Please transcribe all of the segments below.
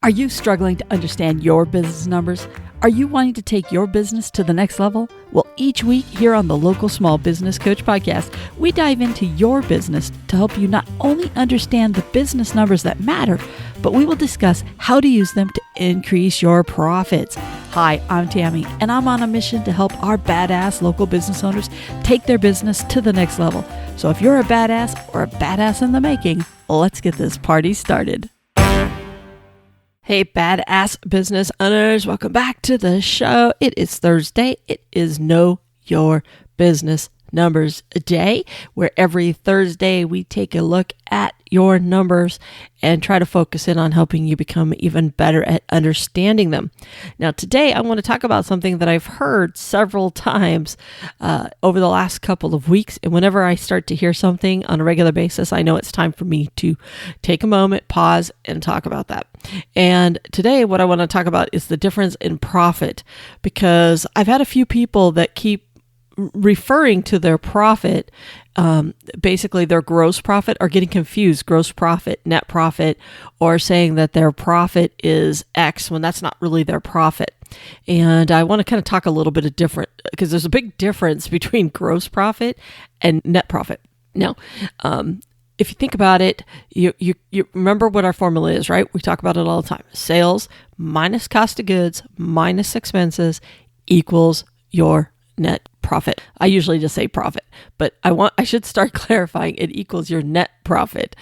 Are you struggling to understand your business numbers? Are you wanting to take your business to the next level? Well, each week here on the Local Small Business Coach podcast, we dive into your business to help you not only understand the business numbers that matter, but we will discuss how to use them to increase your profits. Hi, I'm Tammy, and I'm on a mission to help our badass local business owners take their business to the next level. So if you're a badass or a badass in the making, let's get this party started. Hey, badass business owners, welcome back to the show. It is Thursday. It is Know Your Business Numbers Day, where every Thursday we take a look at your numbers and try to focus in on helping you become even better at understanding them. Now, today I want to talk about something that I've heard several times over the last couple of weeks. And whenever I start to hear something on a regular basis, I know it's time for me to take a moment, pause, and talk about that. And today what I want to talk about is the difference in profit, because I've had a few people that keep referring to their profit, basically their gross profit, are getting confused, gross profit, net profit, or saying that their profit is X when that's not really their profit. And I want to kind of talk a little bit of different, because there's a big difference between gross profit and net profit. Now, if you think about it, you remember what our formula is, right? We talk about it all the time. Sales minus cost of goods minus expenses equals your net profit. I usually just say profit, but I should start clarifying it equals your net profit.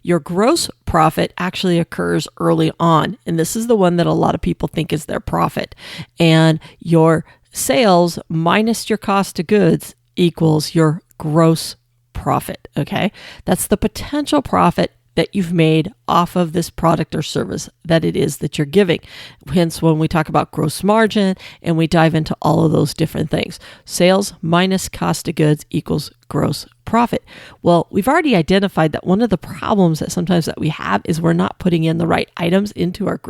Your gross profit actually occurs early on, and this is the one that a lot of people think is their profit. And your sales minus your cost of goods equals your gross profit. Okay, that's the potential profit that you've made off of this product or service that it is that you're giving. Hence, when we talk about gross margin and we dive into all of those different things, sales minus cost of goods equals gross profit. Well, we've already identified that one of the problems that sometimes that we have is we're not putting in the right items into our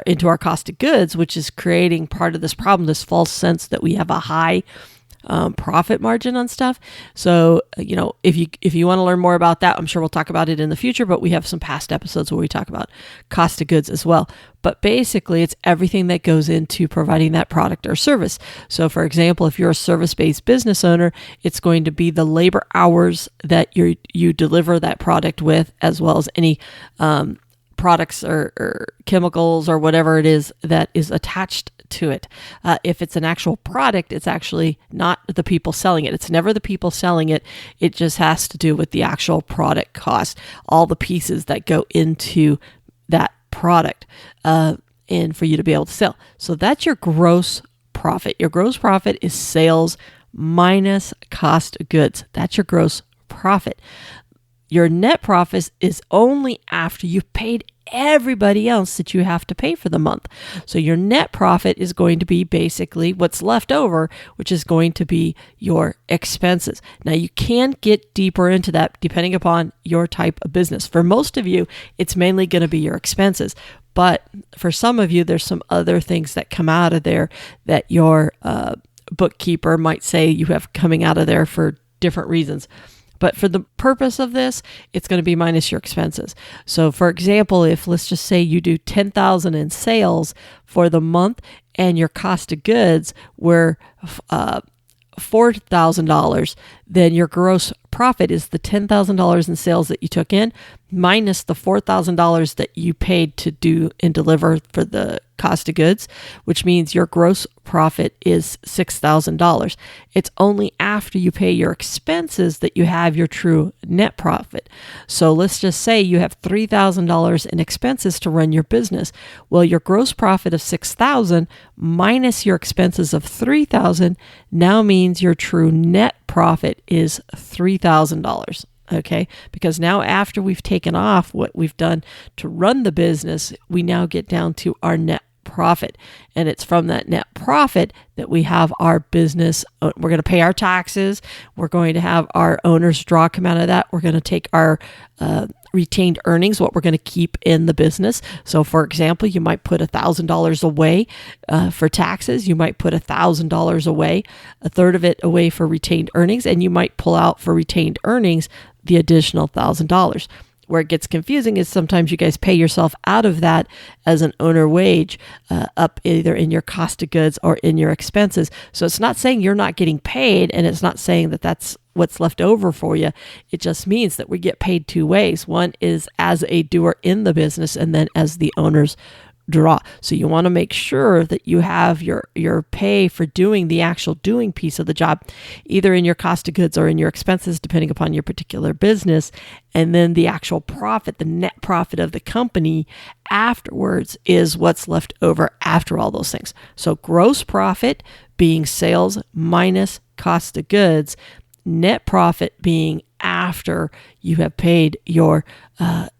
into our cost of goods, which is creating part of this problem, this false sense that we have a high profit margin on stuff. So, if you want to learn more about that, I'm sure we'll talk about it in the future, but we have some past episodes where we talk about cost of goods as well. But basically, it's everything that goes into providing that product or service. So, for example, if you're a service-based business owner, it's going to be the labor hours that you deliver that product with, as well as any products or chemicals or whatever it is that is attached to it. If it's an actual product, it's actually not the people selling it. It's never the people selling it. It just has to do with the actual product cost, all the pieces that go into that product, and for you to be able to sell. So that's your gross profit. Your gross profit is sales minus cost of goods. That's your gross profit. Your net profit is only after you've paid everybody else that you have to pay for the month. So your net profit is going to be basically what's left over, which is going to be your expenses. Now, you can get deeper into that depending upon your type of business. For most of you, it's mainly going to be your expenses. But for some of you, there's some other things that come out of there that your bookkeeper might say you have coming out of there for different reasons. But for the purpose of this, it's going to be minus your expenses. So for example, if let's just say you do $10,000 in sales for the month and your cost of goods were $4,000, then your gross profit is the $10,000 in sales that you took in minus the $4,000 that you paid to do and deliver for the cost of goods, which means your gross profit is $6,000. It's only after you pay your expenses that you have your true net profit. So let's just say you have $3,000 in expenses to run your business. Well, your gross profit of $6,000 minus your expenses of $3,000 now means your true net profit is $3,000. Okay, because now after we've taken off what we've done to run the business, we now get down to our net profit. And it's from that net profit that we have our business. We're going to pay our taxes. We're going to have our owner's draw come out of that. We're going to take our retained earnings, what we're going to keep in the business. So for example, you might put $1,000 away for taxes. You might put $1,000 away, a third of it away for retained earnings, and you might pull out for retained earnings the additional $1,000. where it gets confusing is sometimes you guys pay yourself out of that as an owner wage up either in your cost of goods or in your expenses. So it's not saying you're not getting paid, and it's not saying that that's what's left over for you. It just means that we get paid two ways. One is as a doer in the business, and then as the owner's draw. So you want to make sure that you have your pay for doing the actual doing piece of the job, either in your cost of goods or in your expenses, depending upon your particular business. And then the actual profit, the net profit of the company afterwards is what's left over after all those things. So gross profit being sales minus cost of goods, net profit being after you have paid your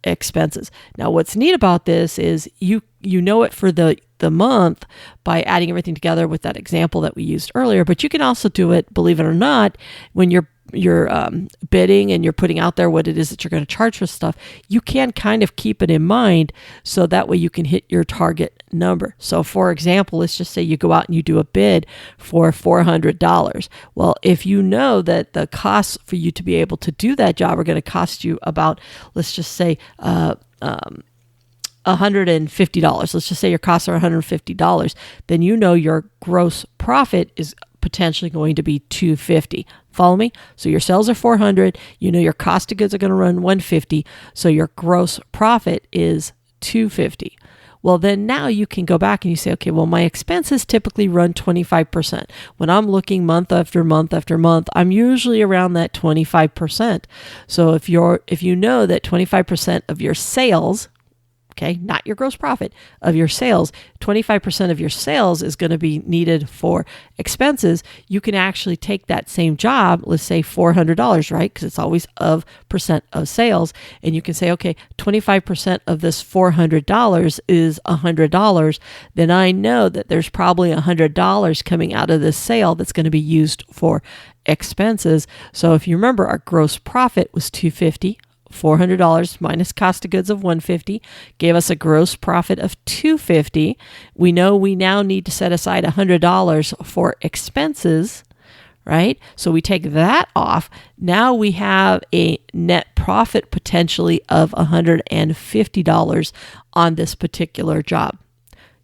expenses. Now, what's neat about this is you know it for the month by adding everything together with that example that we used earlier, but you can also do it, believe it or not, when you're bidding and you're putting out there what it is that you're going to charge for stuff. You can kind of keep it in mind so that way you can hit your target number. So for example, let's just say you go out and you do a bid for $400. Well, if you know that the costs for you to be able to do that job are going to cost you about, let's just say, $150. Let's just say your costs are $150. Then you know your gross profit is potentially going to be $250. Follow me? So your sales are $400. You know your cost of goods are going to run $150. So your gross profit is $250. Well, then now you can go back and you say, okay, well, my expenses typically run 25%. When I'm looking month after month after month, I'm usually around that 25%. So if you know that 25% of your sales, okay, not your gross profit, of your sales, 25% of your sales is going to be needed for expenses, you can actually take that same job, let's say $400, right? Because it's always of percent of sales. And you can say, okay, 25% of this $400 is $100. Then I know that there's probably $100 coming out of this sale that's going to be used for expenses. So if you remember, our gross profit was $250. $400 minus cost of goods of $150 gave us a gross profit of $250. We know we now need to set aside $100 for expenses, right? So we take that off. Now we have a net profit potentially of $150 on this particular job.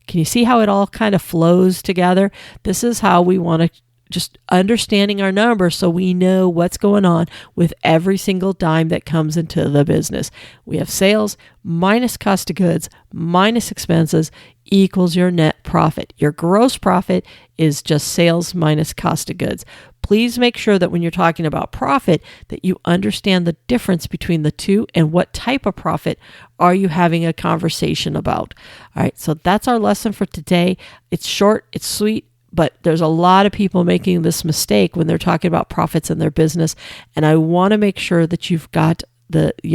Can you see how it all kind of flows together? This is how we want to just understanding our numbers so we know what's going on with every single dime that comes into the business. We have sales minus cost of goods minus expenses equals your net profit. Your gross profit is just sales minus cost of goods. Please make sure that when you're talking about profit that you understand the difference between the two and what type of profit are you having a conversation about. All right, so that's our lesson for today. It's short, it's sweet, but there's a lot of people making this mistake when they're talking about profits in their business. And I want to make sure that you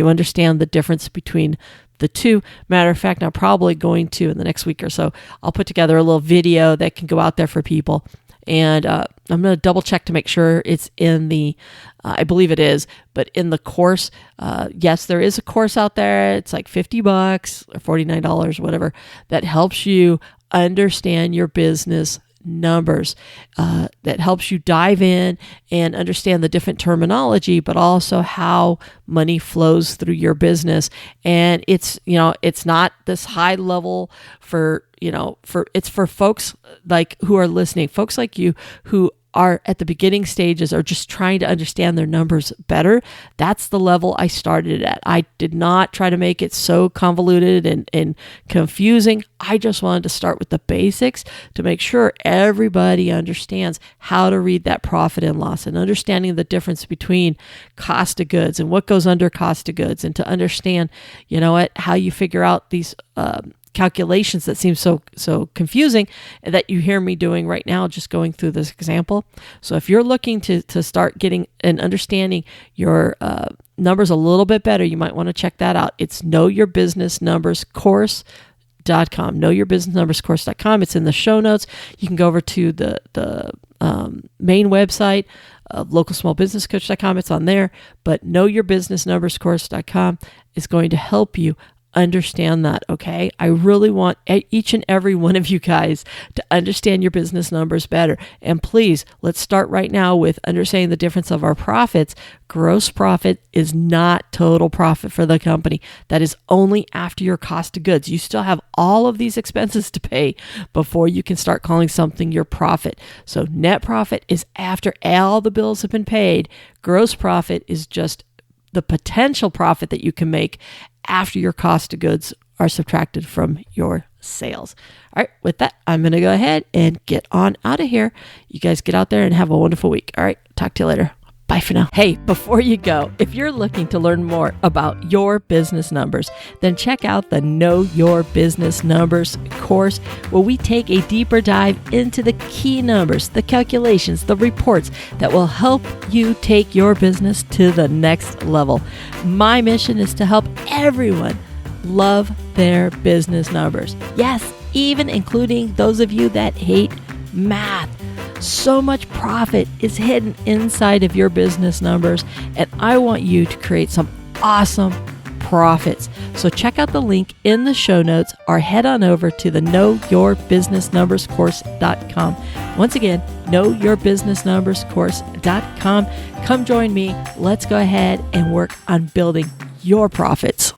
understand the difference between the two. Matter of fact, I'm probably going to, in the next week or so, I'll put together a little video that can go out there for people. And I'm going to double check to make sure it's in the, I believe it is, but in the course, yes, there is a course out there. It's like $50 or $49, whatever, that helps you understand your business numbers, that helps you dive in and understand the different terminology, but also how money flows through your business. And it's not this high level it's for folks like who are listening, folks like you who are at the beginning stages or just trying to understand their numbers better. That's the level I started at. I did not try to make it so convoluted and confusing. I just wanted to start with the basics to make sure everybody understands how to read that profit and loss and understanding the difference between cost of goods and what goes under cost of goods, and to understand, how you figure out these calculations that seem so confusing that you hear me doing right now, just going through this example. So if you're looking to start getting and understanding your numbers a little bit better, you might want to check that out. It's knowyourbusinessnumberscourse.com. knowyourbusinessnumberscourse.com. It's in the show notes. You can go over to the main website of localsmallbusinesscoach.com. It's on there, but knowyourbusinessnumberscourse.com is going to help you understand that, okay? I really want each and every one of you guys to understand your business numbers better. And please, let's start right now with understanding the difference of our profits. Gross profit is not total profit for the company. That is only after your cost of goods. You still have all of these expenses to pay before you can start calling something your profit. So net profit is after all the bills have been paid. Gross profit is just the potential profit that you can make after your cost of goods are subtracted from your sales. All right, with that, I'm going to go ahead and get on out of here. You guys get out there and have a wonderful week. All right, talk to you later. Bye for now. Hey, before you go, if you're looking to learn more about your business numbers, then check out the Know Your Business Numbers course, where we take a deeper dive into the key numbers, the calculations, the reports that will help you take your business to the next level. My mission is to help everyone love their business numbers. Yes, even including those of you that hate math. So much profit is hidden inside of your business numbers, and I want you to create some awesome profits. So check out the link in the show notes or head on over to the knowyourbusinessnumberscourse.com. Once again, knowyourbusinessnumberscourse.com. Come join me. Let's go ahead and work on building your profits.